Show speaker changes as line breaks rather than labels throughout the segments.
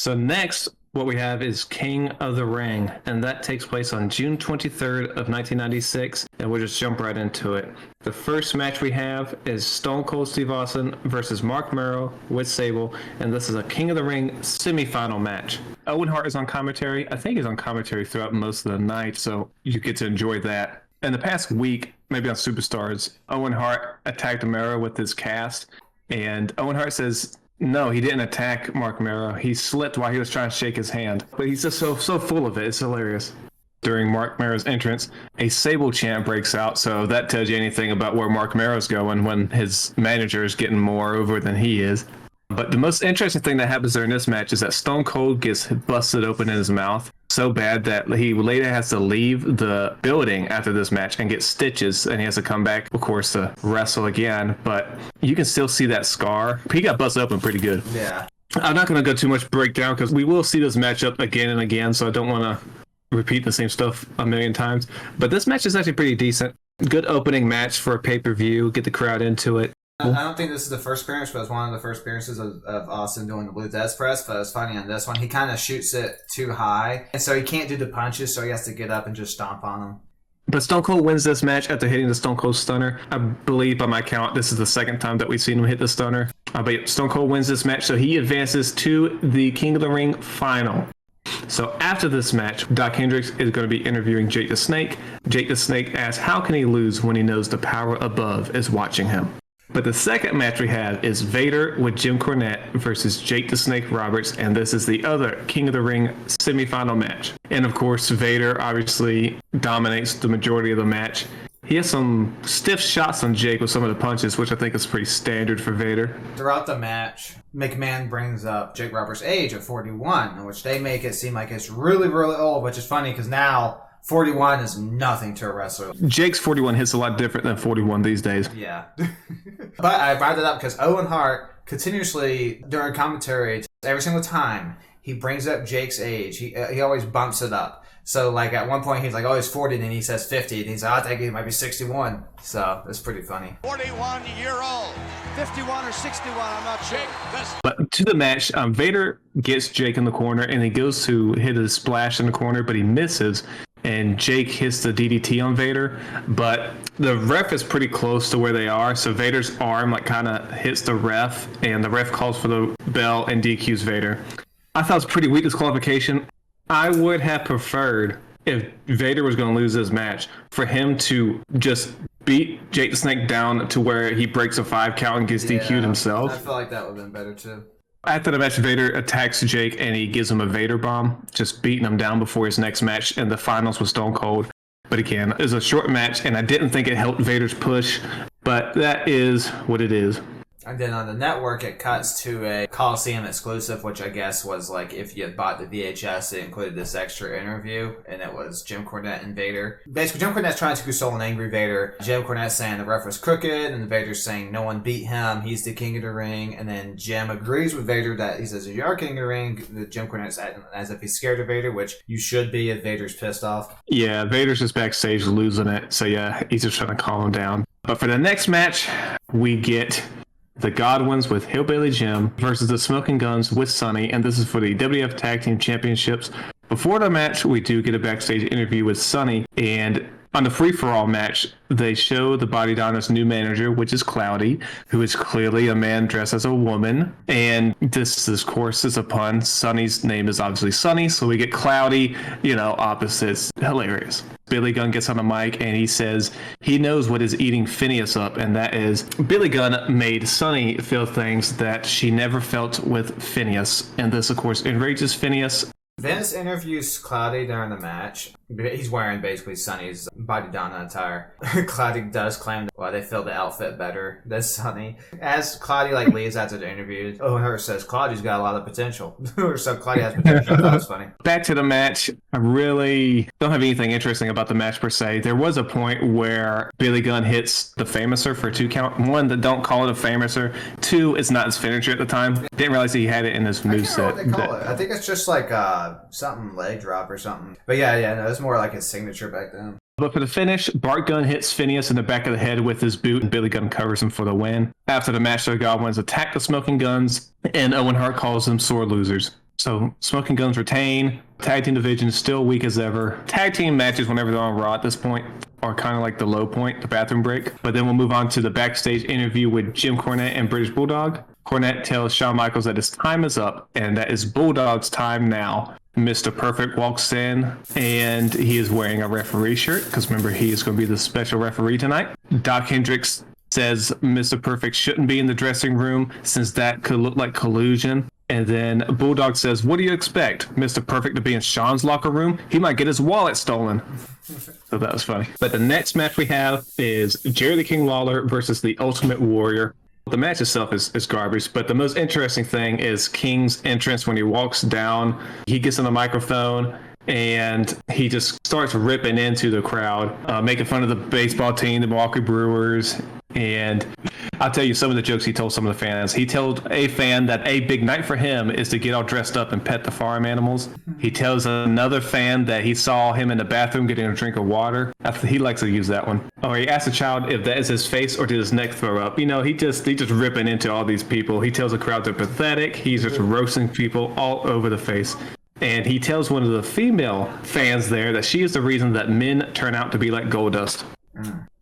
So next, what we have is King of the Ring, and that takes place on June 23rd of 1996, and we'll just jump right into it. The first match we have is Stone Cold Steve Austin versus Mark Merrow with Sable, and this is a King of the Ring semifinal match. Owen Hart is on commentary. I think he's on commentary throughout most of the night, so you get to enjoy that. In the past week, maybe on Superstars, Owen Hart attacked Merrow with his cast, and Owen Hart says no, he didn't attack Mark Merrow. He slipped while he was trying to shake his hand. But he's just so full of it. It's hilarious. During Mark Merrow's entrance, a Sable chant breaks out, so that tells you anything about where Mark Merrow's going when his manager is getting more over than he is. But the most interesting thing that happens during this match is that Stone Cold gets busted open in his mouth so bad that he later has to leave the building after this match and get stitches, and he has to come back, of course, to wrestle again. But you can still see that scar. He got busted open pretty good.
Yeah.
I'm not going to go too much breakdown because we will see this matchup again and again, so I don't want to repeat the same stuff a million times. But this match is actually pretty decent. Good opening match for a pay-per-view. Get the crowd into it.
I don't think this is the first appearance, but it's one of the first appearances of Austin doing the Blue Death Press. But it's funny on this one, he kind of shoots it too high, and so he can't do the punches, so he has to get up and just stomp on them.
But Stone Cold wins this match after hitting the Stone Cold Stunner. I believe by my count, this is the second time that we've seen him hit the Stunner. But Stone Cold wins this match, so he advances to the King of the Ring final. So after this match, Doc Hendrix is going to be interviewing Jake the Snake. Jake the Snake asks, how can he lose when he knows the power above is watching him? But the second match we have is Vader with Jim Cornette versus Jake the Snake Roberts, and this is the other King of the Ring semifinal match. And of course, Vader obviously dominates the majority of the match. He has some stiff shots on Jake with some of the punches, which I think is pretty standard for Vader.
Throughout the match, McMahon brings up Jake Roberts' age of 41, in which they make it seem like it's really, really old, which is funny because now 41 is nothing to a wrestler.
Jake's 41 hits a lot different than 41 these days.
Yeah. But I brought it up because Owen Hart continuously, during commentary, every single time he brings up Jake's age, he always bumps it up. So, like, at one point, he's like, oh, he's 40, and then he says 50, and he's like, I think he might be 61. So, it's pretty funny.
41-year-old. 51 or 61, I'm not sure.
But to the match, Vader gets Jake in the corner, and he goes to hit a splash in the corner, but he misses. And Jake hits the DDT on Vader, but the ref is pretty close to where they are, so Vader's arm kind of hits the ref, and the ref calls for the bell and DQs Vader. I thought it was pretty weak disqualification. I would have preferred, if Vader was going to lose this match, for him to just beat Jake the Snake down to where he breaks a 5 count and gets DQ'd himself.
I feel like that would have been better too.
After the match, Vader attacks Jake and he gives him a Vader bomb, just beating him down before his next match in the finals with Stone Cold. But again, it was a short match, and I didn't think it helped Vader's push, but that is what it is.
And then on the network, it cuts to a Coliseum exclusive, which I guess was like if you had bought the VHS, it included this extra interview, and it was Jim Cornette and Vader. Basically, Jim Cornette's trying to console an angry Vader. Jim Cornette's saying the ref was crooked, and Vader's saying no one beat him, he's the King of the Ring. And then Jim agrees with Vader that he says, if you are King of the Ring, Jim Cornette's acting as if he's scared of Vader, which you should be if Vader's pissed off.
Yeah, Vader's just backstage losing it, so yeah, he's just trying to calm him down. But for the next match, we get the Godwins with Hillbilly Jim versus the Smoking Guns with Sonny, and this is for the WWF Tag Team Championships. Before the match, we do get a backstage interview with Sonny, and on the free-for-all match, they show the Body Donna's new manager, which is Cloudy, who is clearly a man dressed as a woman. And this, of course, is a pun. Sonny's name is obviously Sonny, so we get Cloudy, opposites. Hilarious. Billy Gunn gets on the mic and he says he knows what is eating Phineas up, and that is Billy Gunn made Sonny feel things that she never felt with Phineas. And this, of course, enrages Phineas.
Vince interviews Cloudy during the match. He's wearing basically Sonny's Body Donna attire. Cloudy does claim that they feel the outfit better than Sonny. As Cloudy leaves after the interview, Owen Hart says Cloudy's got a lot of potential. Or so Cloudy has potential. I thought it was funny.
Back to the match. I really don't have anything interesting about the match per se. There was a point where Billy Gunn hits the Famouser for a 2 count. 1, that don't call it a Famouser. 2, it's not his finisher at the time. Didn't realize he had it in his moveset.
I can't remember what they call it. I think it's just something leg drop or something. But yeah, no, it's more like his signature back then.
But for the finish, Bart Gunn hits Phineas in the back of the head with his boot, and Billy Gunn covers him for the win. After the match, the Godwins attack the Smoking Guns, and Owen Hart calls them sore losers. So Smoking Guns retain. Tag team division is still weak as ever. Tag team matches whenever they're on Raw at this point are kind of like the low point, the bathroom break. But then we'll move on to the backstage interview with Jim Cornette and British Bulldog. Cornette tells Shawn Michaels that his time is up and that is Bulldog's time now. Mr. Perfect walks in and he is wearing a referee shirt because remember, he is going to be the special referee tonight. Doc Hendricks says Mr. Perfect shouldn't be in the dressing room since that could look like collusion. And then Bulldog says, what do you expect? Mr. Perfect to be in Shawn's locker room? He might get his wallet stolen. So that was funny. But the next match we have is Jerry the King Lawler versus the Ultimate Warrior. The match itself is garbage, but the most interesting thing is King's entrance when he walks down. He gets on the microphone and he just starts ripping into the crowd, making fun of the baseball team, the Milwaukee Brewers. And I'll tell you some of the jokes he told some of the fans. He told a fan that a big night for him is to get all dressed up and pet the farm animals. He tells another fan that he saw him in the bathroom getting a drink of water. He likes to use that one. Or he asked the child if that is his face or did his neck throw up. You know, he just ripping into all these people. He tells the crowd they're pathetic. He's just roasting people all over the face. And he tells one of the female fans there that she is the reason that men turn out to be like Goldust.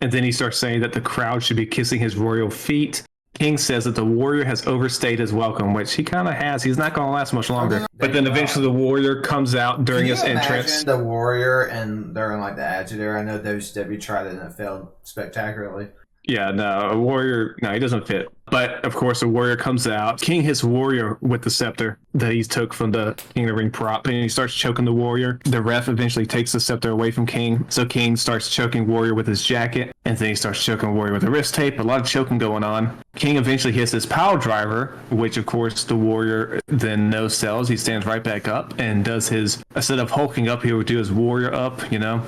And then he starts saying that the crowd should be kissing his royal feet. King says that the Warrior has overstayed his welcome, which he kind of has. He's not going to last much longer. But then eventually the Warrior comes out during his entrance.
The Warrior and during like the Attitude Era. I know WCW tried it and it failed spectacularly.
Yeah, no, a Warrior, no, he doesn't fit. But, of course, the Warrior comes out. King hits Warrior with the scepter that he took from the King of the Ring prop, and he starts choking the Warrior. The ref eventually takes the scepter away from King, so King starts choking Warrior with his jacket, and then he starts choking Warrior with a wrist tape. A lot of choking going on. King eventually hits his power driver, which, of course, the Warrior then no-sells. He stands right back up and does his, instead of hulking up, he would do his Warrior up, you know.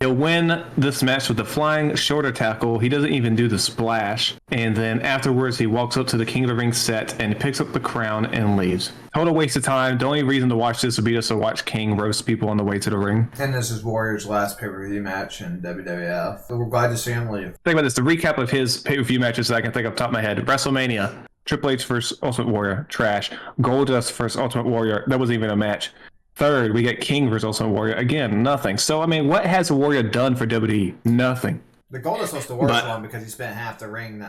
He'll win this match with the flying shoulder tackle. He doesn't even do the splash. And then afterwards, he walks up to the King of the Ring set and picks up the crown and leaves. Total waste of time. The only reason to watch this would be just to watch King roast people on the way to the ring.
And this is Warrior's last pay-per-view match in WWF. So we're glad to see him leave.
Think about this. The recap of his pay-per-view matches that I can think off the top of my head. WrestleMania. Triple H versus Ultimate Warrior. Trash. Goldust versus Ultimate Warrior. That wasn't even a match. Third, we get King versus Ultimate Warrior. Again, nothing. So, I mean, what has the Warrior done for WWE? Nothing.
The Goldust was the worst one because he spent half the ring,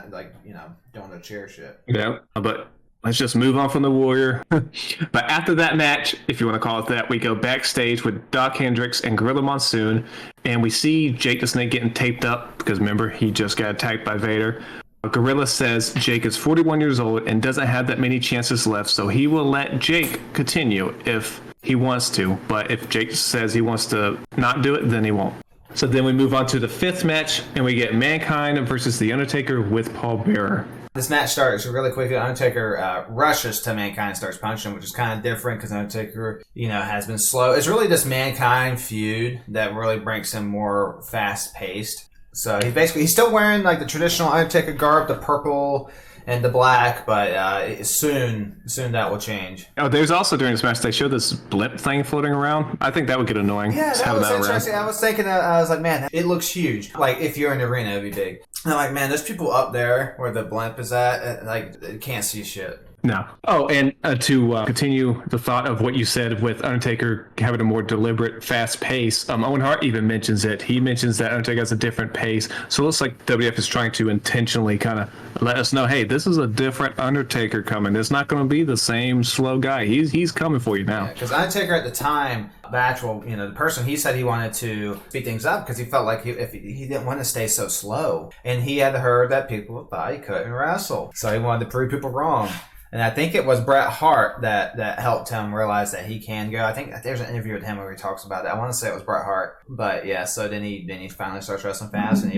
doing the chair shit.
Yeah, but let's just move on from the Warrior. But after that match, if you want to call it that, we go backstage with Doc Hendricks and Gorilla Monsoon, and we see Jake the Snake getting taped up because, remember, he just got attacked by Vader. Gorilla says Jake is 41 years old and doesn't have that many chances left, so he will let Jake continue if he wants to. But if Jake says he wants to not do it, then he won't. So then we move on to the fifth match, and we get Mankind versus The Undertaker with Paul Bearer.
This match starts really quickly. The Undertaker rushes to Mankind and starts punching him, which is kind of different because Undertaker, has been slow. It's really this Mankind feud that really makes him more fast-paced. So he's still wearing like the traditional Undertaker garb, the purple and the black, but soon that will change.
Oh, there's also during this match they show this blimp thing floating around. I think that would get annoying.
Yeah, that was interesting. I was thinking, I was like, man, it looks huge. Like if you're in the arena, it'd be big. And I'm like, man, there's people up there where the blimp is at, like they can't see shit.
No. Oh, and to continue the thought of what you said with Undertaker having a more deliberate, fast pace, Owen Hart even mentions it. He mentions that Undertaker has a different pace. So it looks like WWF is trying to intentionally kind of let us know, hey, this is a different Undertaker coming. It's not going to be the same slow guy. He's coming for you now.
Because Undertaker at the time, the actual, the person, he said he wanted to speed things up because he felt like he didn't want to stay so slow. And he had heard that people thought he couldn't wrestle. So he wanted to prove people wrong. And I think it was Bret Hart that helped him realize that he can go. I think there's an interview with him where he talks about it. I want to say it was Bret Hart, but yeah. So then he finally starts wrestling fast, and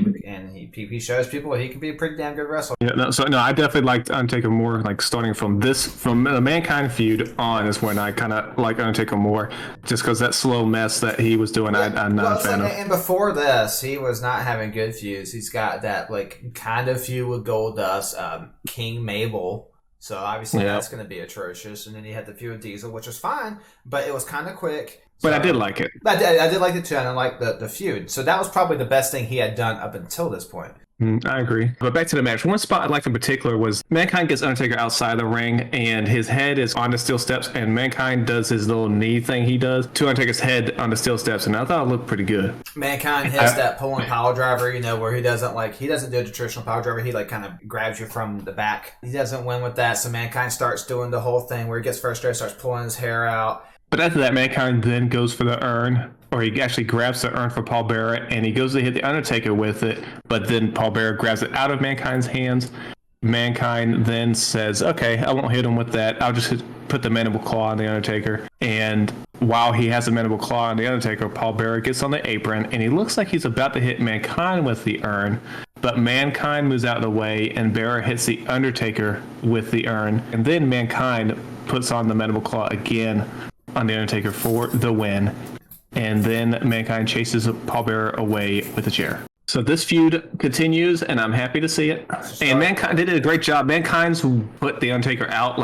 he shows people he can be a pretty damn good wrestler.
Yeah, I definitely liked Undertaker more. Like starting from the Mankind feud on is when I kind of like Undertaker more, just because that slow mess that he was doing, I'm not a fan of.
And before this, he was not having good feuds. He's got that like kind of feud with Goldust, King Mabel. So obviously that's going to be atrocious. And then he had the feud with Diesel, which was fine, but it was kind of quick.
But I did like it.
I did like it too, and I liked the feud. So that was probably the best thing he had done up until this point.
I agree. But back to the match. One spot I liked in particular was Mankind gets Undertaker outside the ring, and his head is on the steel steps, and Mankind does his little knee thing he does to Undertaker's head on the steel steps, and I thought it looked pretty good.
Mankind hits that pulling power driver, where he doesn't do the traditional power driver. He kind of grabs you from the back. He doesn't win with that, so Mankind starts doing the whole thing where he gets frustrated, starts pulling his hair out.
But after that, Mankind then goes for the urn, or he actually grabs the urn for Paul Bearer, and he goes to hit the Undertaker with it, but then Paul Bearer grabs it out of Mankind's hands. Mankind then says, okay, I won't hit him with that. I'll just put the mandible claw on the Undertaker. And while he has the mandible claw on the Undertaker, Paul Bearer gets on the apron, and he looks like he's about to hit Mankind with the urn, but Mankind moves out of the way, and Bearer hits the Undertaker with the urn. And then Mankind puts on the mandible claw again on the Undertaker for the win, and then Mankind chases Paul Bearer away with a chair. So this feud continues, and I'm happy to see it. And Mankind did a great job. Mankind's put the Undertaker out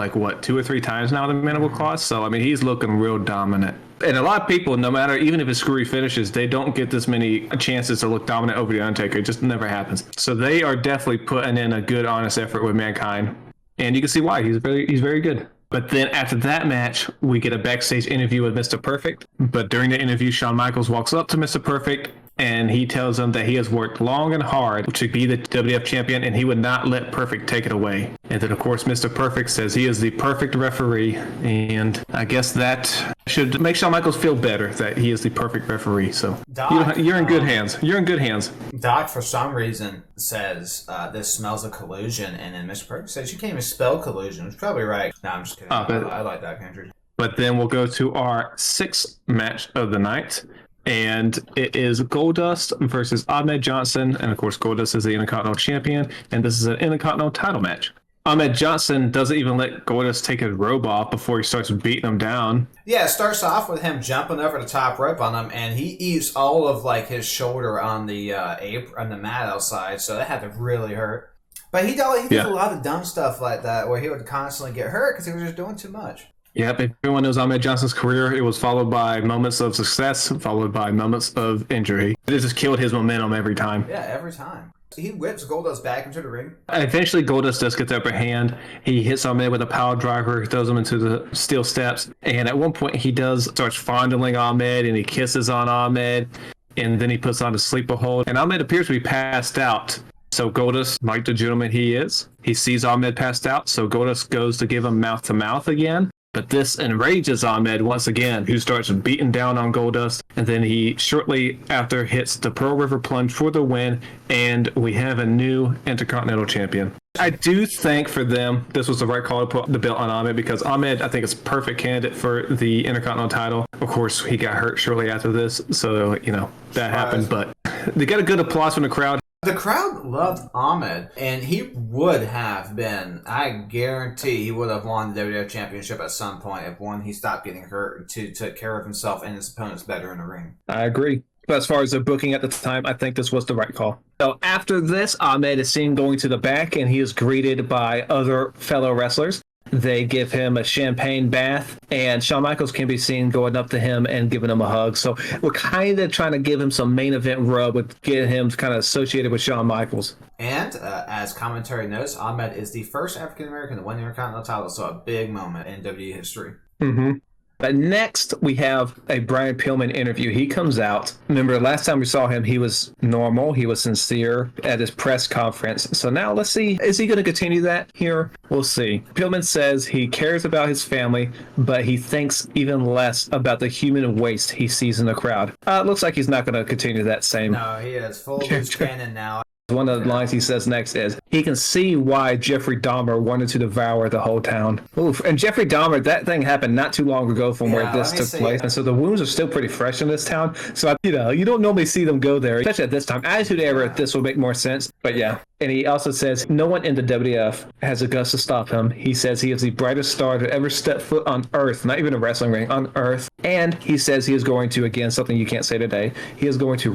2 or 3 times now, the mandible claw. So I mean, he's looking real dominant. And a lot of people, no matter, even if it's screwy finishes, they don't get this many chances to look dominant over the Undertaker. It just never happens. So they are definitely putting in a good, honest effort with Mankind, and you can see why. He's very good. But then after that match, we get a backstage interview with Mr. Perfect. But during the interview, Shawn Michaels walks up to Mr. Perfect, and he tells him that he has worked long and hard to be the WWF champion, and he would not let Perfect take it away. And then, of course, Mr. Perfect says he is the perfect referee, and I guess that should make Shawn Michaels feel better that he is the perfect referee. So
Doc,
you're in good hands. You're in good hands.
Doc, for some reason, says this smells of collusion, and then Mr. Perfect says you can't even spell collusion, which is probably right. No, I'm just kidding. I like Doc Hendry.
But then we'll go to our 6th match of the night. And it is Goldust versus Ahmed Johnson. And of course, Goldust is the Intercontinental Champion. And this is an Intercontinental title match. Ahmed Johnson doesn't even let Goldust take his robe off before he starts beating him down.
Yeah, it starts off with him jumping over the top rope on him, and he eats all of his shoulder on the apron, on the mat outside. So that had to really hurt. But he did a lot of dumb stuff like that, where he would constantly get hurt because he was just doing too much.
Yep, if everyone knows Ahmed Johnson's career, it was followed by moments of success, followed by moments of injury. It just killed his momentum every time.
Yeah, every time. He whips Goldust back into the ring.
Eventually, Goldust does get the upper hand. He hits Ahmed with a power driver, throws him into the steel steps. And at one point, he starts fondling Ahmed, and he kisses on Ahmed. And then he puts on a sleeper hold. And Ahmed appears to be passed out. So Goldust, like the gentleman he is, he sees Ahmed passed out. So Goldust goes to give him mouth-to-mouth again. But this enrages Ahmed once again, who starts beating down on Goldust. And then he shortly after hits the Pearl River Plunge for the win. And we have a new Intercontinental Champion. I do think for them, this was the right call to put the belt on Ahmed, because Ahmed, I think, is a perfect candidate for the Intercontinental title. Of course, he got hurt shortly after this. So, that happened. But they got a good applause from the crowd.
The crowd loved Ahmed, and he would have been, I guarantee he would have won the WWF Championship at some point if, one, he stopped getting hurt, and 2, took care of himself and his opponents better in the ring.
I agree. But as far as the booking at the time, I think this was the right call. So after this, Ahmed is seen going to the back, and he is greeted by other fellow wrestlers. They give him a champagne bath, and Shawn Michaels can be seen going up to him and giving him a hug. So we're kind of trying to give him some main event rub with getting him kind of associated with Shawn Michaels.
And as commentary notes, Ahmed is the first African American to win the Intercontinental title, so a big moment in WWE history.
Mm-hmm. But next, we have a Brian Pillman interview. He comes out. Remember, last time we saw him, he was normal. He was sincere at his press conference. So now let's see. Is he going to continue that here? We'll see. Pillman says he cares about his family, but he thinks even less about the human waste he sees in the crowd. It looks like he's not going to continue that same.
No, he is full loose cannon now.
One of the lines he says next is, he can see why Jeffrey Dahmer wanted to devour the whole town. Oof. And Jeffrey Dahmer, that thing happened not too long ago from where this took place. And so the wounds are still pretty fresh in this town. So, you don't normally see them go there, especially at this time. Attitude Era, this will make more sense. But yeah. And he also says, no one in the WWF has the guts to stop him. He says he is the brightest star to ever step foot on Earth, not even a wrestling ring, on Earth. And he says he is going to, again, something you can't say today, he is going to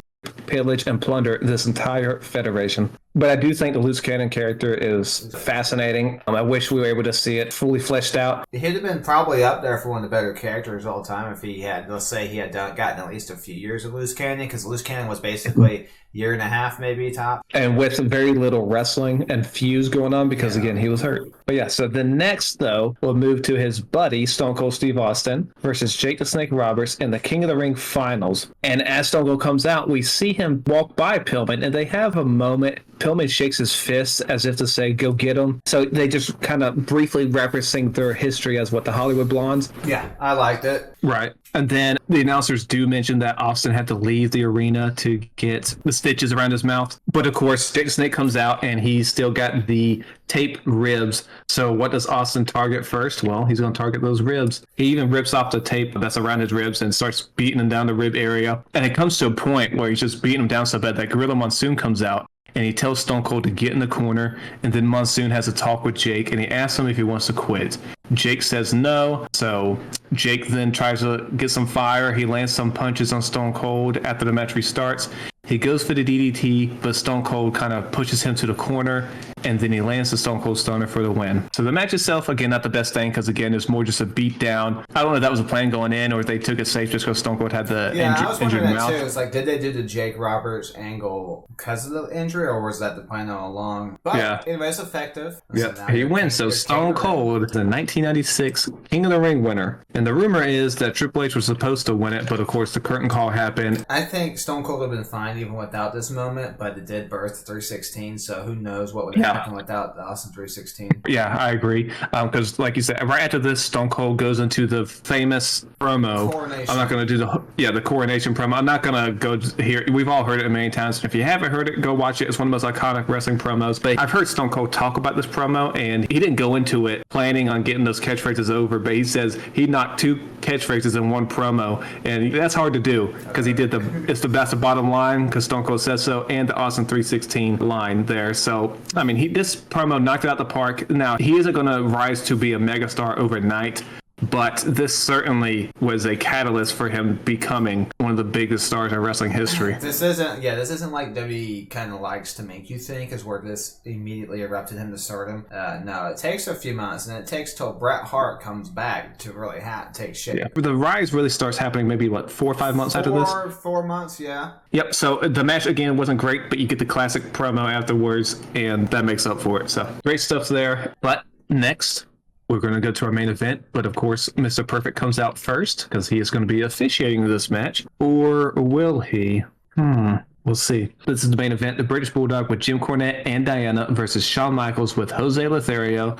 pillage, and plunder this entire federation. But I do think the loose cannon character is fascinating. I wish we were able to see it fully fleshed out.
He'd have been probably up there for one of the better characters of all time if he had, let's say, gotten at least a few years of loose cannon, because loose cannon was basically year and a half maybe top.
And with very little wrestling and fuse going on because, again, he was hurt. But yeah, so the next, though, we'll move to his buddy, Stone Cold Steve Austin, versus Jake the Snake Roberts in the King of the Ring finals. And as Stone Cold comes out, we see him walk by Pillman, and they have a moment. Pillman shakes his fist as if to say, go get him. So they just kind of briefly referencing their history as what the Hollywood Blondes.
Yeah, I liked it.
Right. And then the announcers do mention that Austin had to leave the arena to get the stitches around his mouth. But of course, Jake the Snake comes out and he's still got the taped ribs. So what does Austin target first? Well, he's going to target those ribs. He even rips off the tape that's around his ribs and starts beating him down the rib area. And it comes to a point where he's just beating him down so bad that Gorilla Monsoon comes out. And he tells Stone Cold to get in the corner, and then Monsoon has a talk with Jake, and he asks him if he wants to quit. Jake says no, so Jake then tries to get some fire. He lands some punches on Stone Cold after the match restarts. He goes for the DDT, but Stone Cold kind of pushes him to the corner, and then he lands the Stone Cold Stunner for the win. So the match itself, again, not the best thing, because, again, it's more just a beat down. I don't know if that was a plan going in, or if they took it safe just because Stone Cold had the
I was
injured
wondering
mouth.
that, too. It's like, did they do the Jake Roberts angle because of the injury, or was that the plan all along? But anyway, it's effective.
Yeah, he wins. So Stone Cold is the 1996 King of the Ring winner. And the rumor is that Triple H was supposed to win it, but of course the curtain call happened.
I think Stone Cold would have been fine even without this moment, but it did birth 316, so who knows what would happen without the Austin 316.
Yeah, I agree. Because like you said, right after this, Stone Cold goes into the famous promo.
Coronation.
I'm not going to do the coronation promo. I'm not going to go here. We've all heard it a million times. If you haven't heard it, go watch it. It's one of the most iconic wrestling promos. But I've heard Stone Cold talk about this promo, and he didn't go into it planning on getting those catchphrases over, but he says he knocked 2 catchphrases in one promo, and that's hard to do because he did that's the bottom line because Stone Cold says so, and the Austin 316 line there. So I mean, this promo knocked it out the park. Now he isn't going to rise to be a megastar overnight, but this certainly was a catalyst for him becoming one of the biggest stars in wrestling history.
This isn't like WWE kind of likes to make you think is where this immediately erupted him to stardom. No, it takes a few months, and it takes till Bret Hart comes back to really take shape.
Yeah. The rise really starts happening maybe, 4 or 5 months after this?
4 months, yeah.
Yep, so the match, again, wasn't great, but you get the classic promo afterwards, and that makes up for it. So great stuff there. But next, we're going to go to our main event, but of course, Mr. Perfect comes out first because he is going to be officiating this match. Or will he? We'll see. This is the main event, the British Bulldog with Jim Cornette and Diana versus Shawn Michaels with Jose Lothario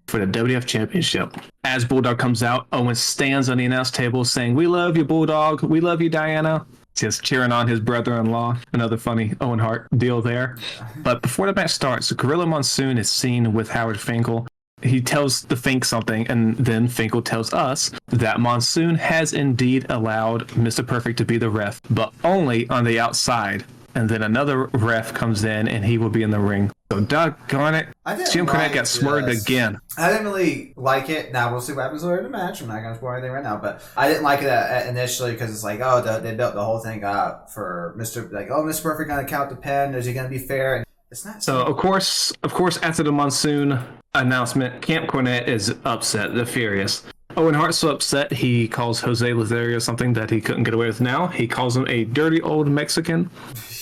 for the WWF Championship. As Bulldog comes out, Owen stands on the announce table saying, "We love you, Bulldog. We love you, Diana." Just cheering on his brother-in-law. Another funny Owen Hart deal there. But before the match starts, Gorilla Monsoon is seen with Howard Finkel. He tells the Fink something, and then Finkel tells us that Monsoon has indeed allowed Mr. Perfect to be the ref, but only on the outside. And then another ref comes in, and he will be in the ring. So doggone it, Jim Cornette got swerved again.
I didn't really like it. Now, we'll see what happens later in the match. I'm not going to spoil anything right now, but I didn't like it initially because it's like, they built the whole thing up for Mr. Perfect going to count the pin. Is he going to be fair? And it's not.
So, of course, after the Monsoon announcement, Camp Cornette is upset. They're furious. Owen Hart's so upset, he calls Jose Lothario something that he couldn't get away with now. He calls him a dirty old Mexican.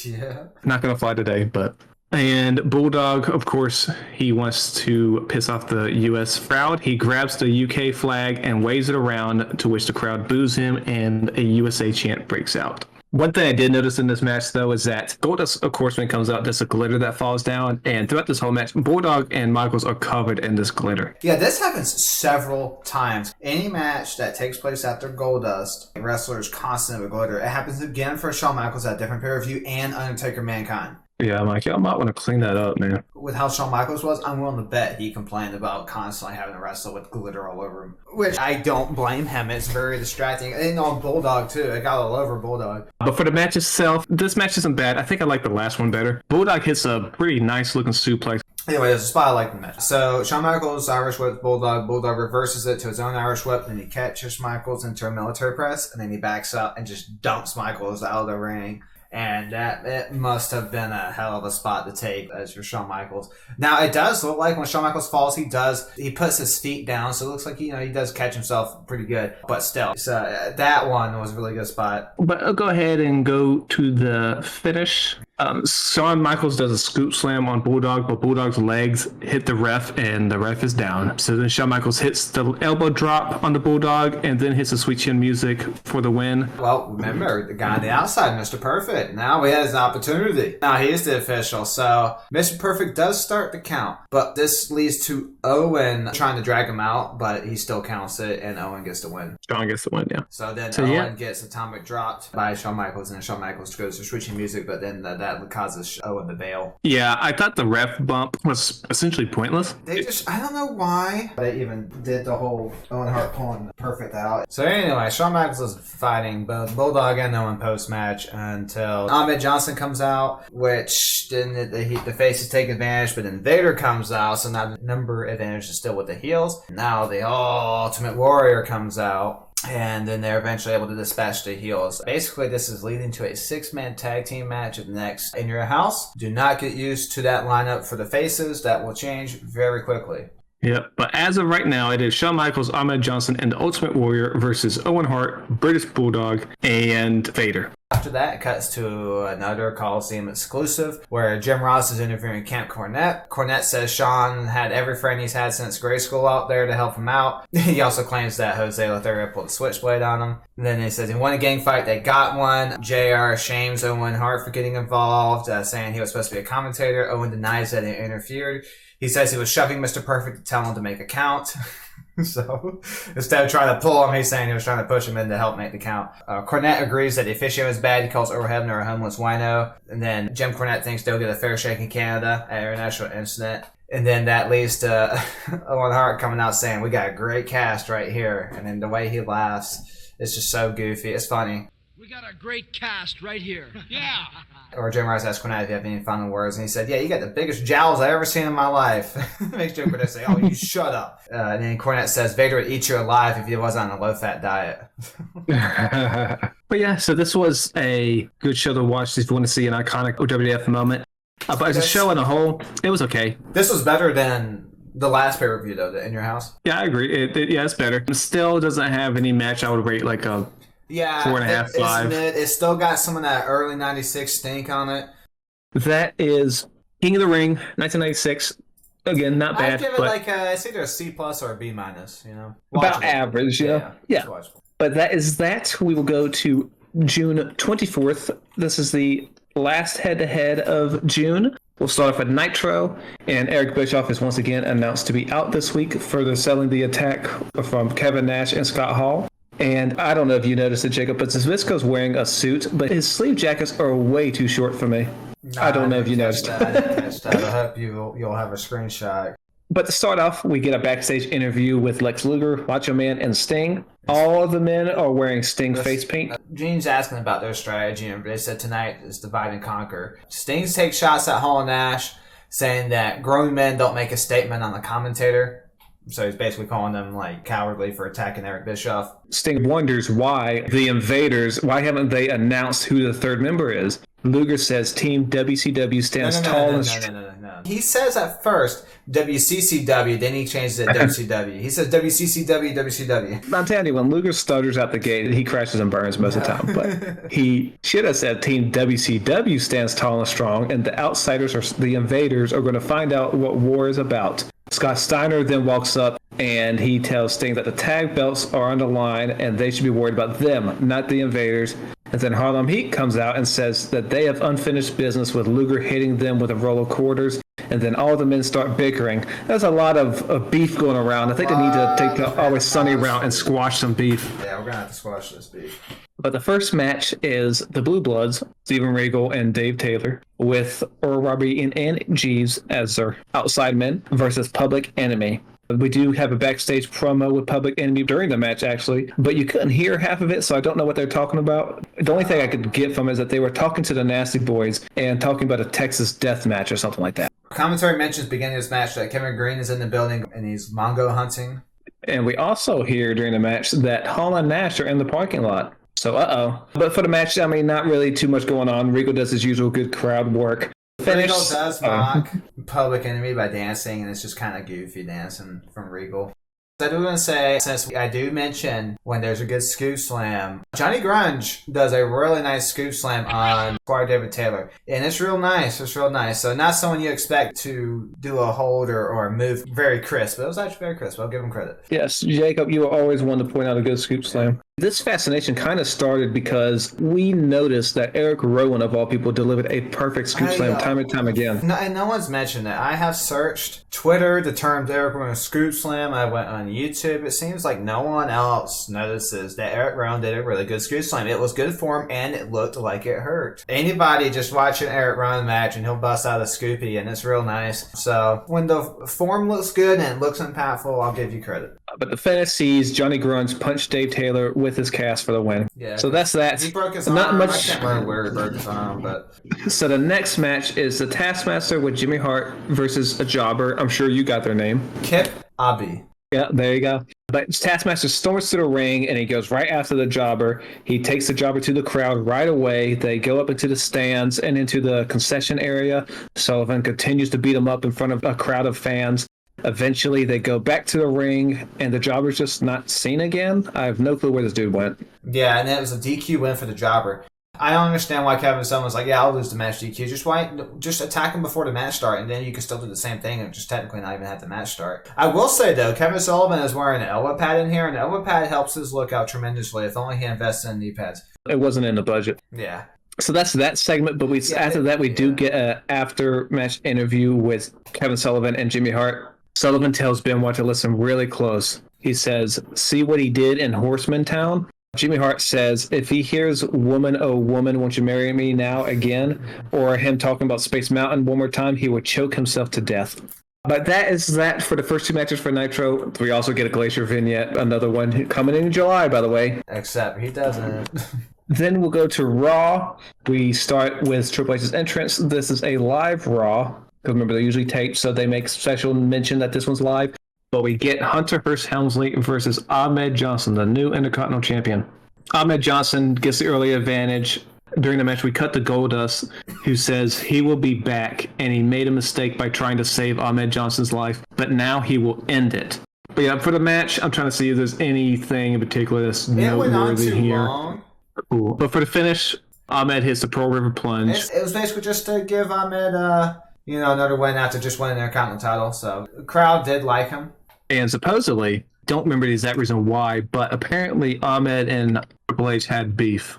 Yeah.
Not going to fly today, but... And Bulldog, of course, he wants to piss off the U.S. crowd. He grabs the U.K. flag and waves it around, to which the crowd boos him, and a USA chant breaks out. One thing I did notice in this match, though, is that Goldust, of course, when it comes out, there's a glitter that falls down. And throughout this whole match, Bulldog and Michaels are covered in this glitter.
Yeah, this happens several times. Any match that takes place after Goldust, wrestlers constantly with glitter. It happens again for Shawn Michaels at a different pay-per-view and Undertaker Mankind.
Yeah, Mike, I might want to clean that up, man.
With how Shawn Michaels was, I'm willing to bet he complained about constantly having to wrestle with glitter all over him. Which I don't blame him. It's very distracting. And on Bulldog, too. It got all over Bulldog.
But for the match itself, this match isn't bad. I think I like the last one better. Bulldog hits a pretty nice-looking suplex.
Anyway, there's a spot I like the match. So, Shawn Michaels Irish whip Bulldog. Bulldog reverses it to his own Irish whip, then he catches Michaels into a military press, and then he backs up and just dumps Michaels out of the ring. And that it must have been a hell of a spot to take as your Shawn Michaels. Now it does look like when Shawn Michaels falls, he puts his feet down, so it looks like he does catch himself pretty good. But still, so that one was a really good spot.
But I'll go ahead and go to the finish. Shawn Michaels does a scoop slam on Bulldog, but Bulldog's legs hit the ref, and the ref is down. So then Shawn Michaels hits the elbow drop on the Bulldog, and then hits the Sweet Chin Music for the win.
Well, remember, the guy on the outside, Mr. Perfect. Now he has an opportunity. Now he is the official, so Mr. Perfect does start the count. But this leads to Owen trying to drag him out, but he still counts it, and Owen gets the win.
Shawn gets the win, yeah.
So then Owen gets atomic dropped by Shawn Michaels, and then Shawn Michaels goes to Switching Music, but then that causes Owen to bail.
Yeah, I thought the ref bump was essentially pointless.
I don't know why they even did the whole Owen Hart pulling Perfect out. So anyway, Shawn Michaels is fighting both Bulldog and Owen post-match until Ahmed Johnson comes out, which then the faces take advantage, but then Vader comes out, so now the number advantage is still with the heels. Now the Ultimate Warrior comes out, and then they're eventually able to dispatch the heels. Basically, this is leading to a 6-man tag team match at the next In Your House. Do not get used to that lineup for the faces. That will change very quickly.
Yeah, but as of right now, it is Shawn Michaels, Ahmed Johnson, and the Ultimate Warrior versus Owen Hart, British Bulldog, and Vader.
After that, it cuts to another Coliseum exclusive where Jim Ross is interviewing Camp Cornette. Cornette says Shawn had every friend he's had since grade school out there to help him out. He also claims that Jose Lothario pulled a switchblade on him. And then he says he won a gang fight, they got one. JR shames Owen Hart for getting involved, saying he was supposed to be a commentator. Owen denies that he interfered. He says he was shoving Mr. Perfect to tell him to make a count. So instead of trying to pull him, he's saying he was trying to push him in to help make the count. Cornette agrees that the officiating was bad. He calls Earl Hebner a homeless wino. And then Jim Cornette thinks they'll get a fair shake in Canada at International Incident. And then that leads to Owen Hart coming out saying, we got a great cast right here. And then the way he laughs, it's just so goofy. It's funny.
We got a great cast right here. Yeah.
Or Jim Ross asked Cornette if you have any final words, and he said, yeah, you got the biggest jowls I've ever seen in my life. Makes Jim Cornette say, oh, you shut up. And then Cornette says, Vader would eat you alive if he was on a low-fat diet.
But yeah, so this was a good show to watch if you want to see an iconic WWF moment. But as a show on a whole, it was okay.
This was better than the last pay-per-view, though, the In Your House.
Yeah, I agree. It's better. It still doesn't have any match I would rate like a 4.5, 5.
It's still got some of that early 96 stink on it.
That is King of the Ring, 1996. Again, not bad.
I'd give it like it's either a C+ or a B-, you know?
About average, yeah. But that is that. We will go to June 24th. This is the last head-to-head of June. We'll start off at Nitro, and Eric Bischoff is once again announced to be out this week, further selling the attack from Kevin Nash and Scott Hall. And I don't know if you noticed it, Jacob, but Zbyszko's wearing a suit, but his sleeve jackets are way too short for me. I don't know if you noticed.
I didn't catch that. I hope you'll have a screenshot.
But to start off, we get a backstage interview with Lex Luger, Macho Man, and Sting. All of the men are wearing Sting face paint.
Gene's asking about their strategy, and they said tonight is divide and conquer. Sting takes shots at Hall and Nash, saying that grown men don't make a statement on the commentator. So he's basically calling them like cowardly for attacking Eric Bischoff.
Sting wonders why the Invaders, why haven't they announced who the third member is? Luger says Team WCW stands tall and strong.
No. He says at first WCCW, then he changes it to WCW. He says WCCW, WCW.
I'm telling you, when Luger stutters out the gate, he crashes and burns most of the time. But he should have said Team WCW stands tall and strong, and the outsiders or the Invaders are going to find out what war is about. Scott Steiner then walks up and he tells Sting that the tag belts are on the line and they should be worried about them, not the Invaders. And then Harlem Heat comes out and says that they have unfinished business with Luger hitting them with a roll of quarters. And then all the men start bickering. There's a lot of beef going around. I think they need to take the Always Sunny route and squash some beef.
Yeah, we're going to have to squash this beef.
But the first match is the Blue Bloods, Steven Regal and Dave Taylor, with Earl Robbie and Ann Jeeves as their outside men versus Public Enemy. We do have a backstage promo with Public Enemy during the match, actually, but you couldn't hear half of it, so I don't know what they're talking about. The only thing I could get from it is that they were talking to the Nasty Boys and talking about a Texas death match or something like that.
Commentary mentions beginning of this match that Kevin Green is in the building and he's Mongo hunting.
And we also hear during the match that Hall and Nash are in the parking lot. So, But for the match, I mean, not really too much going on. Regal does his usual good crowd work.
Regal does mock Public Enemy by dancing, and it's just kind of goofy dancing from Regal. I do want to say, since I do mention when there's a good scoop slam, Johnny Grunge does a really nice scoop slam on Squire David Taylor. And it's real nice. It's real nice. So not someone you expect to do a hold or a move very crisp. But it was actually very crisp. I'll give him credit.
Yes, Jacob, you were always one to point out a good scoop slam. This fascination kind of started because we noticed that Eric Rowan, of all people, delivered a perfect scoop slam time and time again.
No one's mentioned it. I have searched Twitter, the term Eric Rowan scoop slam. I went on YouTube. It seems like no one else notices that Eric Rowan did a really good scoop slam. It was good form, and it looked like it hurt. Anybody just watch an Eric Rowan match, and he'll bust out a scoopy, and it's real nice. So when the form looks good and it looks impactful, I'll give you credit.
But the finish sees Johnny Grunge punch Dave Taylor with his cast for the win.
Yeah.
So that's that.
He broke his arm.
Not much.
I can't remember where he broke his arm, but...
So the next match is the Taskmaster with Jimmy Hart versus a jobber. I'm sure you got their name.
Kip Abi.
Yeah, there you go. But Taskmaster storms to the ring, and he goes right after the jobber. He takes the jobber to the crowd right away. They go up into the stands and into the concession area. Sullivan continues to beat him up in front of a crowd of fans. Eventually, they go back to the ring, and the jobber's just not seen again. I have no clue where this dude went.
Yeah, and it was a DQ win for the jobber. I don't understand why Kevin Sullivan's like, yeah, I'll lose the match DQ. Just attack him before the match start, and then you can still do the same thing and just technically not even have the match start. I will say, though, Kevin Sullivan is wearing an elbow pad in here, and the elbow pad helps his look out tremendously if only he invests in knee pads.
It wasn't in the budget.
Yeah.
So that's that segment, but after that, we do get an after-match interview with Kevin Sullivan and Jimmy Hart. Sullivan tells Benoit to listen really close. He says, see what he did in Horseman Town? Jimmy Hart says, if he hears woman, oh woman, won't you marry me now again? Or him talking about Space Mountain one more time, he would choke himself to death. But that is that for the first two matches for Nitro. We also get a Glacier vignette, another one coming in July, by the way.
Except he doesn't.
Then we'll go to Raw. We start with Triple H's entrance. This is a live Raw. Because remember, they're usually taped, so they make special mention that this one's live. But we get Hunter Hearst Helmsley versus Ahmed Johnson, the new Intercontinental Champion. Ahmed Johnson gets the early advantage. During the match, we cut to Goldust, who says he will be back, and he made a mistake by trying to save Ahmed Johnson's life, but now he will end it. But yeah, for the match, I'm trying to see if there's anything in particular that's noteworthy here.
Long.
Cool. But for the finish, Ahmed hits the Pearl River Plunge.
It was basically just to give Ahmed another win after just winning their Intercontinental title. So the crowd did like him.
And supposedly, don't remember the exact reason why, but apparently Ahmed and Triple H had beef.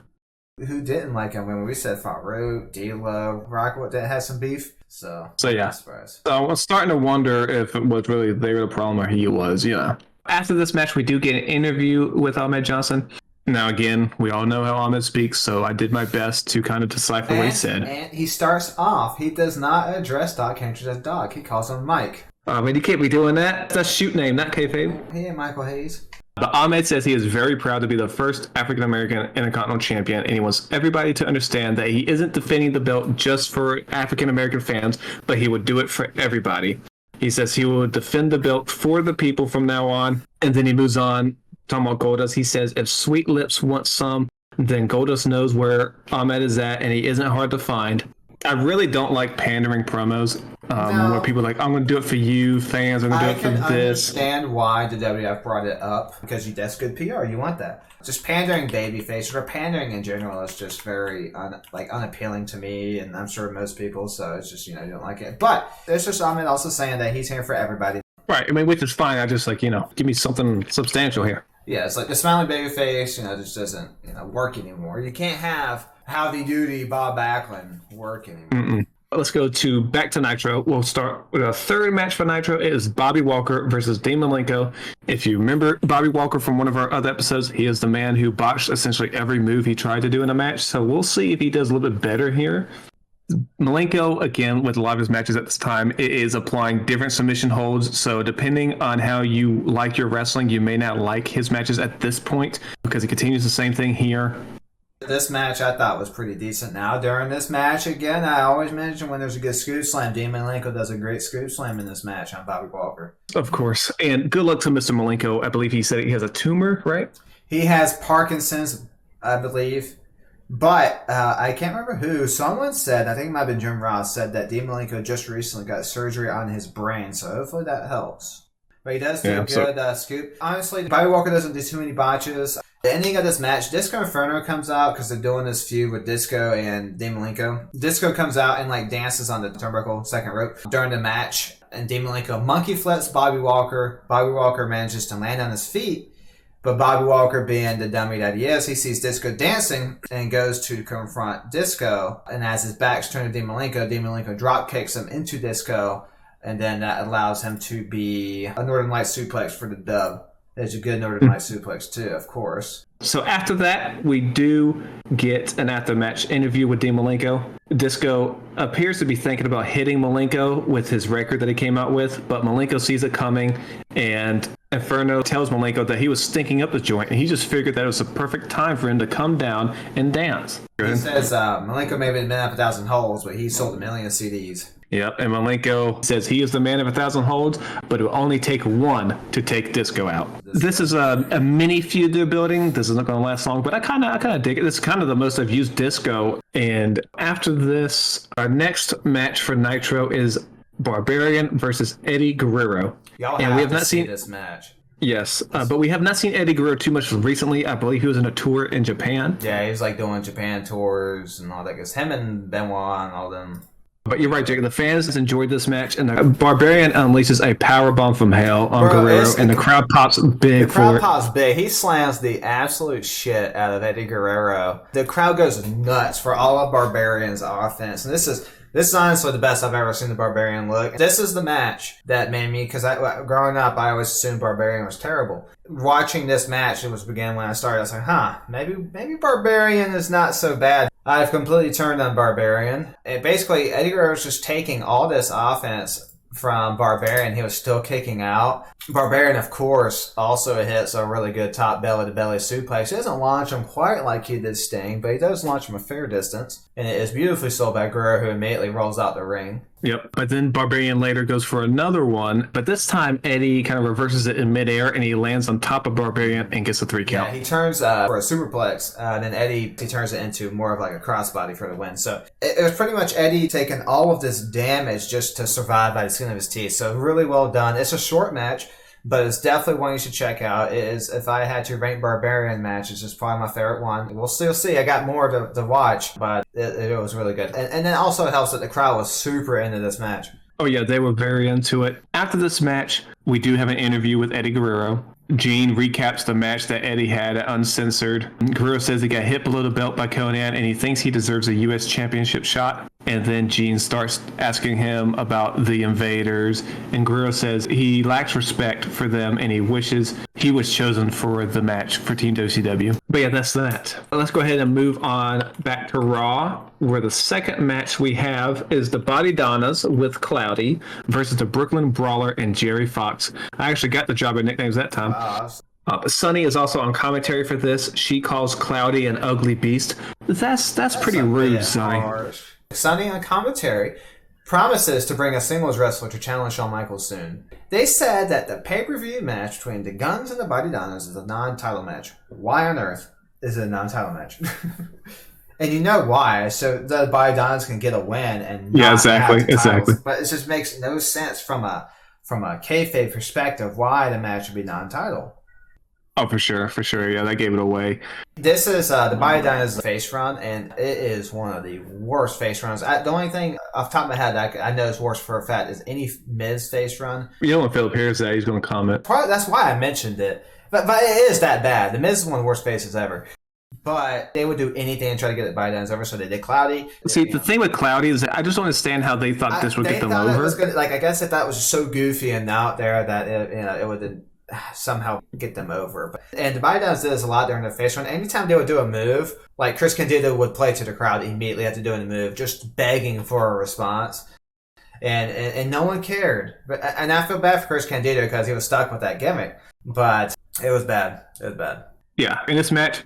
Who didn't like him when we said Farouk, D'Lo, Rockwood that had some beef? So
yeah. So I was starting to wonder if it was really they were the problem or he was, yeah. After this match, we do get an interview with Ahmed Johnson. Now, again, we all know how Ahmed speaks, so I did my best to kind of decipher what he said.
And he starts off, he does not address Doc Hendricks as Doc. He calls him Mike.
I mean, you can't be doing that. That's a shoot name, not kayfabe.
He ain't Michael Hayes.
But Ahmed says he is very proud to be the first African-American Intercontinental Champion, and he wants everybody to understand that he isn't defending the belt just for African-American fans, but he would do it for everybody. He says he will defend the belt for the people from now on, and then he moves on. Talking about Goldust, he says, if Sweet Lips wants some, then Goldust knows where Ahmed is at, and he isn't hard to find. I really don't like pandering promos where people are like, I'm going to do it for you, fans, I'm going to do it for this.
I understand why the WWF brought it up, because that's good PR. You want that. Just pandering babyface, or pandering in general, is just very unappealing to me, and I'm sure most people, so it's just, you don't like it. But there's just Ahmed also saying that he's here for everybody.
Right, I mean, which is fine. I just give me something substantial here.
Yeah, it's like the smiling babyface, just doesn't, work anymore. You can't have Howdy Doody Bob Backlund work anymore.
Mm-mm. Let's go back to Nitro. We'll start with our third match for Nitro. It is Bobby Walker versus Dean Malenko. If you remember Bobby Walker from one of our other episodes, he is the man who botched essentially every move he tried to do in a match. So we'll see if he does a little bit better here. Malenko, again, with a lot of his matches at this time, is applying different submission holds. So depending on how you like your wrestling, you may not like his matches at this point because he continues the same thing here.
This match I thought was pretty decent. Now, during this match, again, I always mention when there's a good scoop slam, Dean Malenko does a great scoop slam in this match on Bobby Walker.
Of course. And good luck to Mr. Malenko. I believe he said he has a tumor, right?
He has Parkinson's, I believe. But I can't remember who. Someone said, I think it might have been Jim Ross, said that Dean Malenko just recently got surgery on his brain, so hopefully that helps. But he does do a good scoop. Honestly, Bobby Walker doesn't do too many botches. The ending of this match, Disco Inferno comes out because they're doing this feud with Disco and Dean Malenko. Disco comes out and like dances on the turnbuckle second rope during the match, and Dean Malenko monkey flips Bobby Walker. Bobby Walker manages to land on his feet. But Bobby Walker, being the dummy that he is, he sees Disco dancing and goes to confront Disco. And as his back's turned to Dean Malenko drop kicks him into Disco. And then that allows him to be a Northern Lights suplex for the dub. There's a good Northern Lights suplex too, of course.
So after that, we do get an after-match interview with Dean Malenko. Disco appears to be thinking about hitting Malenko with his record that he came out with, but Malenko sees it coming, and Inferno tells Malenko that he was stinking up the joint, and he just figured that it was a perfect time for him to come down and dance.
He says Malenko may have been up 1,000 holes, but he sold 1 million CDs.
Yep, and Malenko says he is the man of 1,000 holds, but it will only take one to take Disco out. This is a mini feud they're building. This isn't going to last long, but I kind of dig it. This is kind of the most I've used Disco. And after this, our next match for Nitro is Barbarian versus Eddie Guerrero.
Y'all
and we have not
seen
seen
this match.
Yes, but we have not seen Eddie Guerrero too much recently. I believe he was in a tour in Japan.
Yeah, he was like doing Japan tours and all that. Because him and Benoit and all them.
But you're right, Jake. The fans enjoyed this match, and the Barbarian unleashes a powerbomb from hell on Guerrero, and the crowd pops big for it.
The crowd pops big. He slams the absolute shit out of Eddie Guerrero. The crowd goes nuts for all of Barbarian's offense, and this is honestly the best I've ever seen the Barbarian look. This is the match that made me, because growing up, I always assumed Barbarian was terrible. Watching this match, it was began when I started. I was like, maybe Barbarian is not so bad. I've completely turned on Barbarian. And basically, Eddie Guerrero was just taking all this offense from Barbarian. He was still kicking out. Barbarian, of course, also hits a really good top belly-to-belly suplex. He doesn't launch him quite like he did Sting, but he does launch him a fair distance. And it is beautifully sold by Guerrero, who immediately rolls out the ring.
Yep, but then Barbarian later goes for another one, but this time Eddie kind of reverses it in midair, and he lands on top of Barbarian and gets a 3 count.
Yeah, he turns for a superplex, then Eddie, he turns it into more of like a crossbody for the win. So it was pretty much Eddie taking all of this damage just to survive by the skin of his teeth. So really well done. It's a short match, but it's definitely one you should check out. It is, if I had to rank Barbarian matches, it's probably my favorite one. We'll still see. I got more to watch, but it was really good. And then also it helps that the crowd was super into this match.
Oh yeah, they were very into it. After this match, we do have an interview with Eddie Guerrero. Gene recaps the match that Eddie had uncensored. Guerrero says he got hit below the belt by Conan, and he thinks he deserves a U.S. championship shot. And then Gene starts asking him about the Invaders, and Guerrero says he lacks respect for them, and he wishes he was chosen for the match for Team WCW. But yeah, that's that. Let's go ahead and move on back to Raw, where the second match we have is the Body Donnas with Cloudy versus the Brooklyn Brawler and Jerry Fox. I actually got the job of nicknames that time. Sunny is also on commentary for this. She calls Cloudy an ugly beast. That's pretty rude, Sunny.
Harsh. Sunny on commentary promises to bring a singles wrestler to challenge Shawn Michaels soon. They said that the pay-per-view match between the Guns and the Body Donnas is a non-title match. Why on earth is it a non-title match? And you know why? So the Body Donnas can get a win and not have the titles. But it just makes no sense from a kayfabe perspective why the match would be non-title.
Oh, for sure. Yeah, that gave it away.
This is the Body Donnas face run, and it is one of the worst face runs. The only thing off the top of my head that I know is worse for a fact is any Miz face run.
You know when Philip hears that, he's going to comment.
Probably, that's why I mentioned it. But it is that bad. The Miz is one of the worst faces ever. But they would do anything to try to get the Body Donnas over, so they did Cloudy.
See, the thing with Cloudy is that I just don't understand how they thought this would get them over.
I guess if that was so goofy and out there that it would somehow get them over. And the Body Donnas did this a lot during the face run. Anytime they would do a move, like Chris Candido would play to the crowd immediately after doing the move, just begging for a response. And no one cared. And I feel bad for Chris Candido because he was stuck with that gimmick. But it was bad.
Yeah, in this match,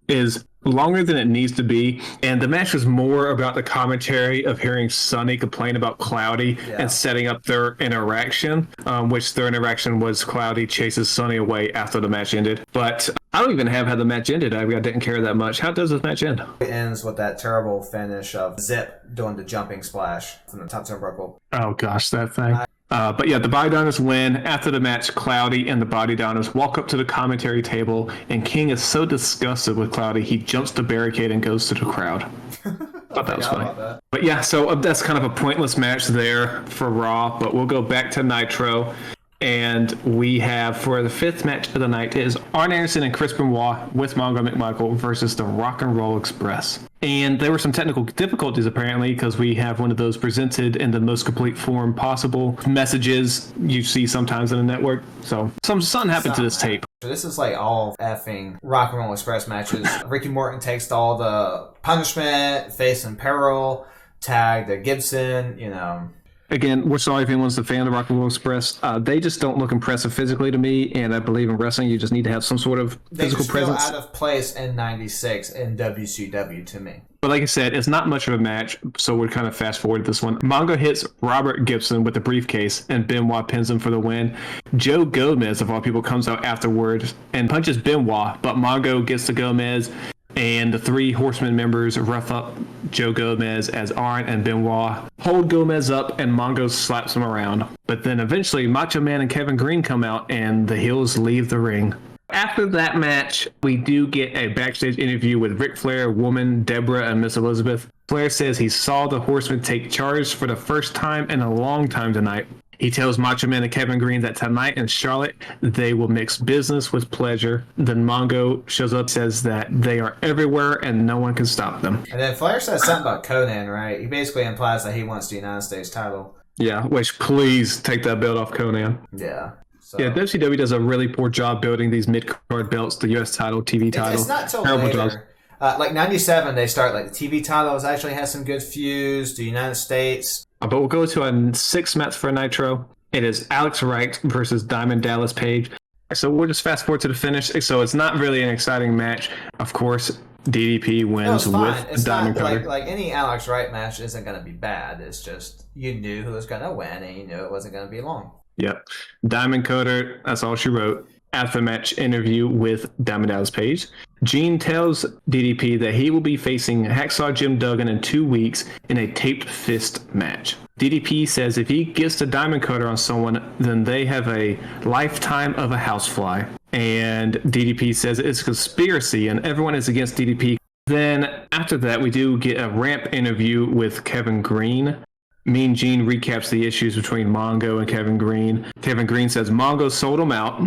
is longer than it needs to be, and the match was more about the commentary of hearing Sonny complain about Cloudy and setting up their interaction, which their interaction was Cloudy chases Sonny away after the match ended. But I don't even have how the match ended. I didn't care that much. How does this match end?
It ends with that terrible finish of Zip doing the jumping splash from the top turnbuckle.
Oh gosh, that thing. But yeah, the Body Donors win. After the match, Cloudy and the Body Donors walk up to the commentary table, and King is so disgusted with Cloudy, he jumps the barricade and goes to the crowd. Thought that was funny. But yeah, so that's kind of a pointless match there for Raw, but we'll go back to Nitro. And we have, for the fifth match of the night, is Arn Anderson and Chris Benoit with Mongo McMichael versus the Rock and Roll Express. And there were some technical difficulties, apparently, because we have one of those presented in the most complete form possible messages you see sometimes in a network. So something happened to this tape.
This is like all effing Rock and Roll Express matches. Ricky Morton takes all the punishment, face in peril, tag the Gibson, you know.
Again, we're sorry if anyone's a fan of Rock and Roll Express. They just don't look impressive physically to me, and I believe in wrestling you just need to have some sort of physical presence.
They just feel out of place in '96 in WCW to me.
But like I said, it's not much of a match, so we're kind of fast forward to this one. Mongo hits Robert Gibson with the briefcase, and Benoit pins him for the win. Joe Gomez, of all people, comes out afterwards and punches Benoit, but Mongo gets to Gomez, and the three Horsemen members rough up Joe Gomez as Arn and Benoit hold Gomez up, and Mongo slaps him around. But then eventually Macho Man and Kevin Green come out, and the heels leave the ring. After that match, we do get a backstage interview with Ric Flair, Woman, Deborah, and Miss Elizabeth. Flair says he saw the Horsemen take charge for the first time in a long time tonight. He tells Macho Man and Kevin Green that tonight in Charlotte, they will mix business with pleasure. Then Mongo shows up, says that they are everywhere and no one can stop them.
And then Flair says something about Conan, right? He basically implies that he wants the United States title.
Yeah, which please take that belt off Conan.
Yeah. So.
Yeah, WCW does a really poor job building these mid-card belts, the U.S. title, TV title.
It's not till later. Like 97, they start, like, the TV titles actually has some good feuds, the United States.
But we'll go to a sixth match for Nitro. It is Alex Wright versus Diamond Dallas Page. So we'll just fast forward to the finish. So it's not really an exciting match. Of course, DDP wins with Diamond Cutter.
Like any Alex Wright match isn't going to be bad. It's just you knew who was going to win, and you knew it wasn't going to be long.
Yep. Diamond Cutter, that's all she wrote. After match interview with Diamond Dallas Page, Gene tells DDP that he will be facing Hacksaw Jim Duggan in 2 weeks in a taped fist match. DDP says if he gets the Diamond Cutter on someone, then they have a lifetime of a housefly. And DDP says it's a conspiracy and everyone is against DDP. Then after that, we do get a ramp interview with Kevin Green. Mean Gene recaps the issues between Mongo and Kevin Green. Kevin Green says Mongo sold him out,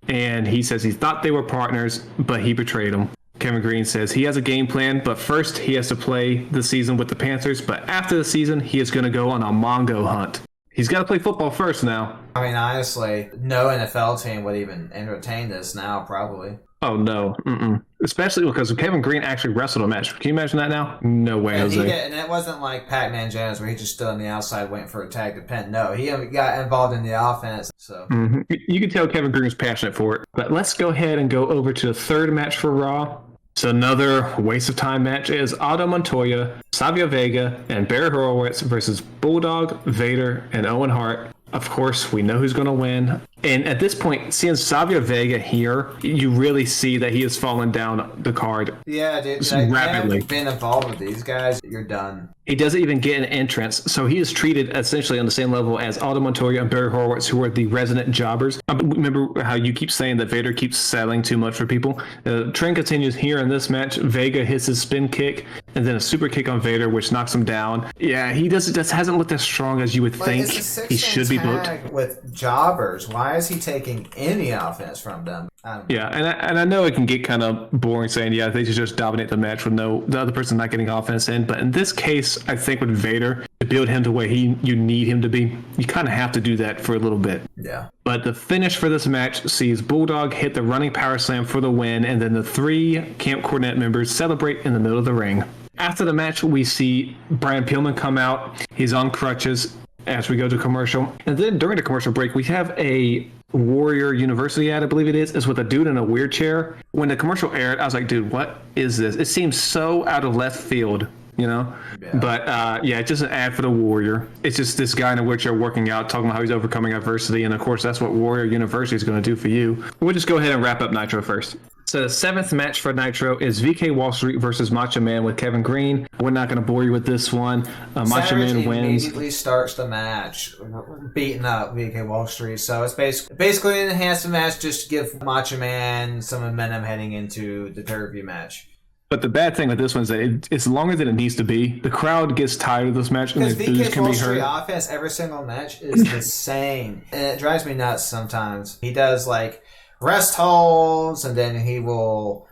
and he says he thought they were partners, but he betrayed him. Kevin Green says he has a game plan, but first he has to play the season with the Panthers, but after the season, he is going to go on a Mongo hunt. He's got to play football first now.
I mean, honestly, no NFL team would even entertain this now, probably.
Oh, no. Especially because Kevin Green actually wrestled a match. Can you imagine that now? No way, Jose.
And it wasn't like Pac-Man Jones where he just stood on the outside waiting for a tag to pin. No, he got involved in the offense. So
You can tell Kevin Green was passionate for it. But let's go ahead and go over to the third match for Raw. So another waste of time match is Otto Montoya, Savio Vega, and Barry Horowitz versus Bulldog, Vader, and Owen Hart. Of course, we know who's going to win. And at this point, seeing Savio Vega here, you really see that he has fallen down the card.
Yeah, dude.
Rapidly.
You've been involved with these guys, you're done.
He doesn't even get an entrance, so he is treated essentially on the same level as Otto Montoya and Barry Horowitz, who are the resident jobbers. Remember how you keep saying that Vader keeps settling too much for people? The trend continues here in this match. Vega hits his spin kick, and then a super kick on Vader, which knocks him down. Yeah, he just hasn't looked as strong as you would think he should be booked.
With jobbers, why is he taking any offense from them?
Yeah, and I know it can get kind of boring saying, yeah, they should just dominate the match with the other person not getting offense in. But in this case, I think with Vader, to build him the way you need him to be, you kind of have to do that for a little bit.
Yeah.
But the finish for this match sees Bulldog hit the running power slam for the win, and then the three Camp Cornette members celebrate in the middle of the ring. After the match, we see Brian Pillman come out. He's on crutches. as we go to commercial. And then during the commercial break, we have a Warrior University ad, I believe it is. It's with a dude in a wheelchair. When the commercial aired, I was like, dude, what is this? It seems so out of left field, you know? Yeah. But it's just an ad for the Warrior. It's just this guy in a wheelchair working out, talking about how he's overcoming adversity. And of course, that's what Warrior University is going to do for you. We'll just go ahead and wrap up Nitro first. So the 7th match for Nitro is VK Wall Street versus Macho Man with Kevin Green. We're not going to bore you with this one. Macho Man wins.
Immediately starts the match, beating up VK Wall Street. So it's basically an enhanced match just to give Macho Man some momentum heading into the pay-per-view match.
But the bad thing with this one is that it's longer than it needs to be. The crowd gets tired of this match, and the booze can be heard.
VK offense every single match is the same, and it drives me nuts sometimes. He does like rest holds, and then he will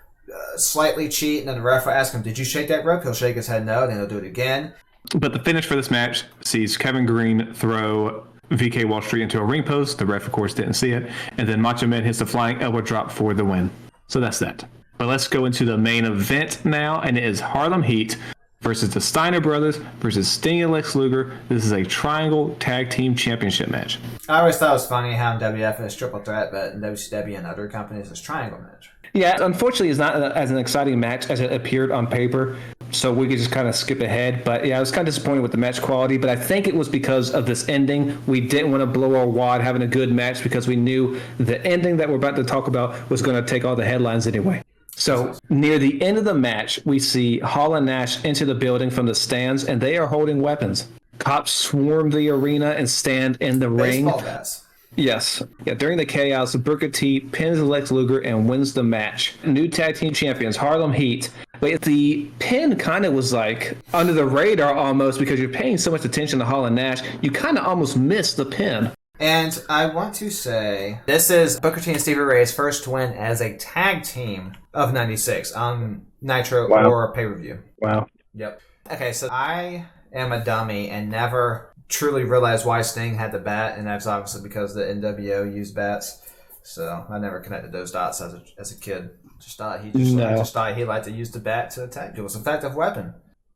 slightly cheat, and then the ref will ask him, "Did you shake that rope?" He'll shake his head no, then he'll do it again.
But the finish for this match sees Kevin Green throw VK Wall Street into a ring post. The ref, of course, didn't see it, and then Macho Man hits the flying elbow drop for the win. So that's that. But let's go into the main event now, and it is Harlem Heat versus the Steiner Brothers versus Sting and Lex Luger. This is a Triangle Tag Team Championship match.
I always thought it was funny how in WWF it's triple threat, but in WCW and other companies it's triangle match.
Yeah, unfortunately it's not as an exciting match as it appeared on paper, so we could just kind of skip ahead. But yeah, I was kind of disappointed with the match quality, but I think it was because of this ending. We didn't want to blow our wad having a good match because we knew the ending that we're about to talk about was going to take all the headlines anyway. So near the end of the match, we see Hall and Nash enter the building from the stands, and they are holding weapons. Cops swarm the arena and stand in the ring.
Baseball bats.
Yes. Yeah. During the chaos, Booker T pins Lex Luger and wins the match. New tag team champions, Harlem Heat. But the pin kind of was like under the radar almost because you're paying so much attention to Hall and Nash. You kind of almost missed the pin.
And I want to say, this is Booker T and Stevie Ray's first win as a tag team of 96 on Nitro or pay-per-view.
Wow.
Yep. Okay, so I am a dummy and never truly realized why Sting had the bat, and that's obviously because the NWO used bats. So I never connected those dots as a kid. Just thought he liked to use the bat to attack. It was an effective weapon.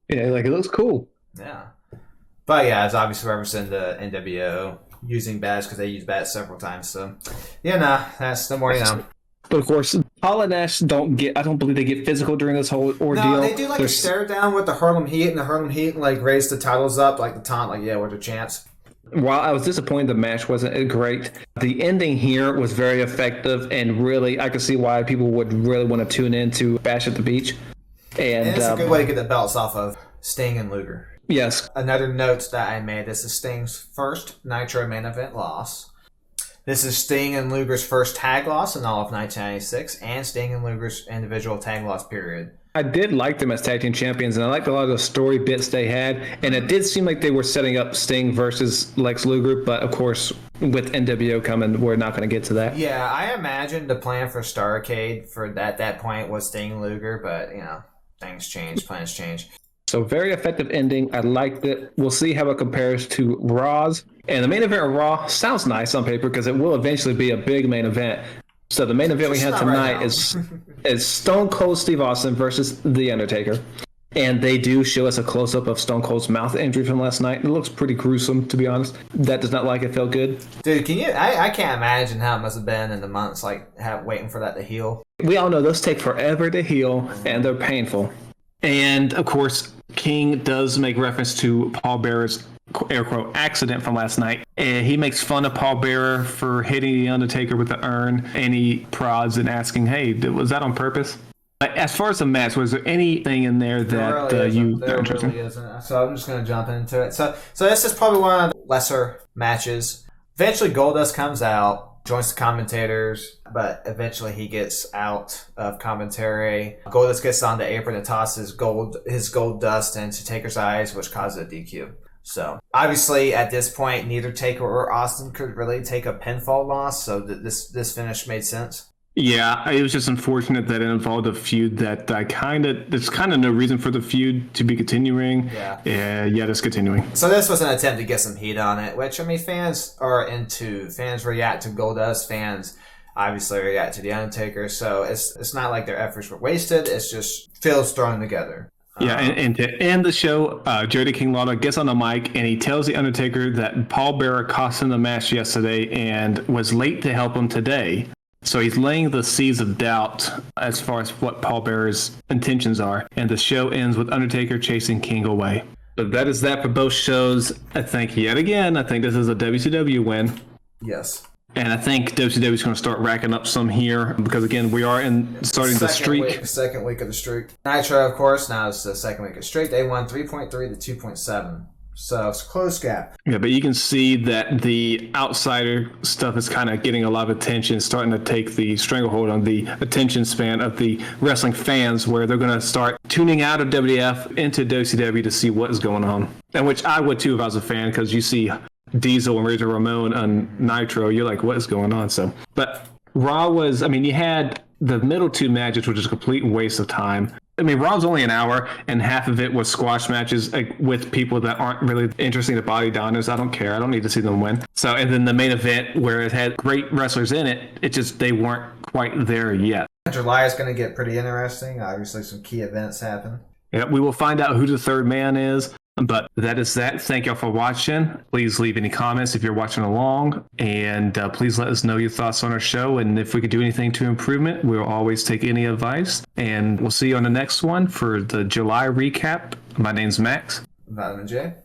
Yeah, like it looks cool.
Yeah. But yeah, it's obviously representing the NWO using bats because they use bats several times. So, yeah, that's the more you know.
But of course, Hall and Nash I don't believe they get physical during this whole ordeal.
No, they do like a stare down with the Harlem Heat, and the Harlem Heat like raise the titles up, like the taunt, like, yeah, we're the champs.
While I was disappointed the match wasn't great, the ending here was very effective, and really, I could see why people would really want to tune in to Bash at the Beach. And
it's a good way to get the belts off of Sting and Luger.
Yes.
Another note that I made, this is Sting's first Nitro main event loss. This is Sting and Luger's first tag loss in all of 1996, and Sting and Luger's individual tag loss period.
I did like them as tag team champions, and I liked a lot of the story bits they had, and it did seem like they were setting up Sting versus Lex Luger, but of course, with NWO coming, we're not going to get to that.
Yeah, I imagine the plan for Starrcade for that point was Sting and Luger, but, things change, plans change.
So very effective ending. I liked it. We'll see how it compares to Raw's. And the main event of Raw sounds nice on paper because it will eventually be a big main event. So the main event we had tonight is Stone Cold Steve Austin versus The Undertaker. And they do show us a close-up of Stone Cold's mouth injury from last night. It looks pretty gruesome, to be honest. That does not like it felt good.
Dude, I can't imagine how it must have been in the months, waiting for that to heal.
We all know those take forever to heal, and they're painful. And, of course, King does make reference to Paul Bearer's air quote accident from last night. And he makes fun of Paul Bearer for hitting The Undertaker with the urn, and he prods and asking, hey, was that on purpose? As far as the match, was there anything in there that
really isn't. So I'm just going to jump into it. So this is probably one of the lesser matches. Eventually Goldust comes out, joins the commentators, but eventually he gets out of commentary. Goldust gets on the apron and tosses his gold dust into Taker's eyes, which causes a DQ. So obviously at this point, neither Taker or Austin could really take a pinfall loss, so this finish made sense.
Yeah, it was just unfortunate that it involved a feud that there's kind of no reason for the feud to be continuing. Yeah, it's continuing.
So this was an attempt to get some heat on it, which, fans are into. Fans react to Goldust. Fans obviously react to The Undertaker. So it's not like their efforts were wasted. It's just feels thrown together.
Yeah, and to end the show, Jerry King Lawler gets on the mic and he tells The Undertaker that Paul Bearer cost him the match yesterday and was late to help him today. So he's laying the seeds of doubt as far as what Paul Bearer's intentions are. And the show ends with Undertaker chasing King away. But that is that for both shows. I think this is a WCW win.
Yes.
And I think WCW is going to start racking up some here because, again, we are starting the streak.
Second week of the streak. Nitro, of course, now it's the second week of the streak. They won 3.3 to 2.7. So it's a close gap.
Yeah, but you can see that the outsider stuff is kind of getting a lot of attention, starting to take the stranglehold on the attention span of the wrestling fans, where they're going to start tuning out of WWF into WCW to see what is going on. And which I would too if I was a fan, because you see Diesel and Razor Ramon on Nitro, you're like, what is going on? So, but Raw was, you had the middle two matches, which is a complete waste of time. Raw's only an hour, and half of it was squash matches with people that aren't really interesting to body donors. I don't care. I don't need to see them win. So, and then the main event, where it had great wrestlers in it, they weren't quite there yet.
July is going to get pretty interesting. Obviously, some key events happen.
Yeah, we will find out who the third man is. But that is that. Thank y'all for watching. Please leave any comments if you're watching along. And please let us know your thoughts on our show. And if we could do anything to improve it, we'll always take any advice. And we'll see you on the next one for the July recap. My name's Max.
Vitamin J.